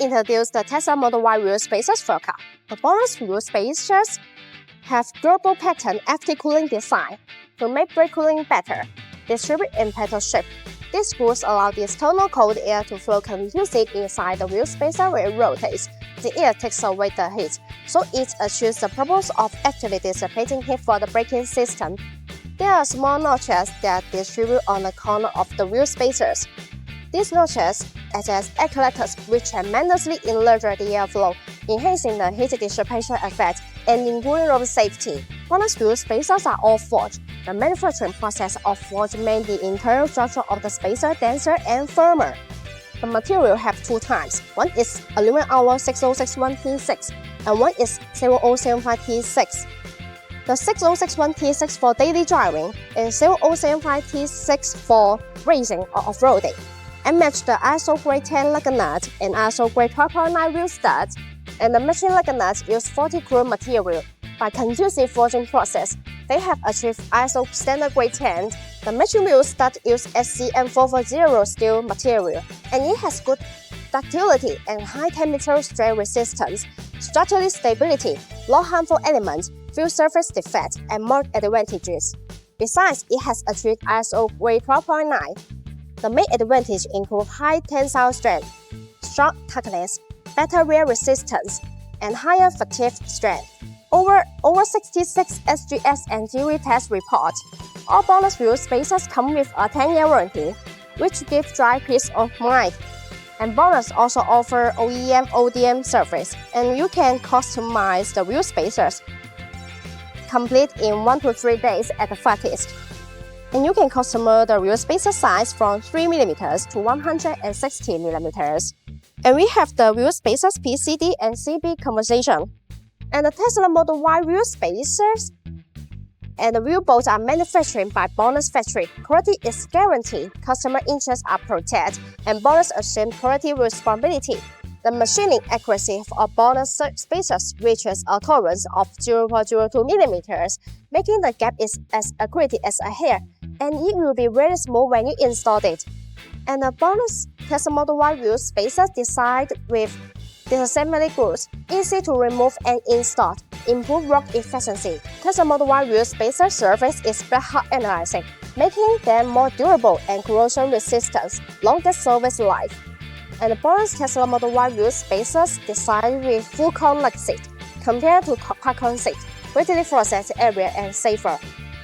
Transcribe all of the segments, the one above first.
introduce the Tensile Model Y wheel spacers for car. The BONOSS wheel spacers have durable pattern active cooling design to make brake cooling better. Distribute in petal shape. These screws allow the external cold air to flow continuously inside the wheel spacer when it rotates. The air takes away the heat, so it achieves the purpose of actually dissipating heat for the braking system. There are small notches that distribute on the corner of the wheel spacers. These notches act as air collectors which tremendously enlarge the airflow, enhancing the heat dissipation effect and improving road safety. BONOSS wheel spacers are all forged. The manufacturing process of forging made the internal structure of the spacer denser and firmer. The material have two types. One is aluminum alloy 6061T6 and one is 0075T6. The 6061T6 for daily driving and 0075T6 for racing or off-roading, and match the ISO grade 10 lugger nut and ISO grade 12.9 wheel studs, and the matching lugger nuts use 40 chrome material. By conducive forging process, they have achieved ISO standard grade 10. The matching wheel stud use SCM 440 steel material, and it has good ductility and high temperature strain resistance, structural stability, low harmful elements, few surface defects, and more advantages. Besides, it has achieved ISO grade 12.9. The main advantages include high tensile strength, strong toughness, better wear resistance, and higher fatigue strength. Over 66 SGS and theory test reports. All BONOSS wheel spacers come with a 10-year warranty, which gives drive peace of mind. And BONOSS also offers OEM ODM service, and you can customize the wheel spacers complete in 1 to 3 days at the fastest. And you can customize the wheel spacer size from 3mm to 160mm. And we have the wheel spacers PCD and CB conversion. And the Tensile Model Y wheel spacers and the wheel bolts are manufactured by BONOSS factory. Quality is guaranteed, customer interests are protected, and BONOSS assumes quality responsibility. The machining accuracy of BONOSS spacers reaches a tolerance of 0.02mm, making the gap is as accurate as a hair, and it will be very smooth when you install it. And the BONOSS Tensile Model Y wheel spacers designed with disassembly grooves, easy to remove and install, improve work efficiency. Tensile Model Y wheel spacer surface is black hot analyzing, making them more durable and corrosion resistant, longer service life. And the BONOSS Tensile Model Y wheel spacers designed with full cone lug seat compared to popcorn seat, greatly processed area and safer.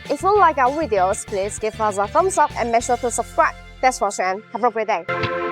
If you like our videos, please give us a thumbs up and make sure to subscribe. Thanks for watching. Have a great day.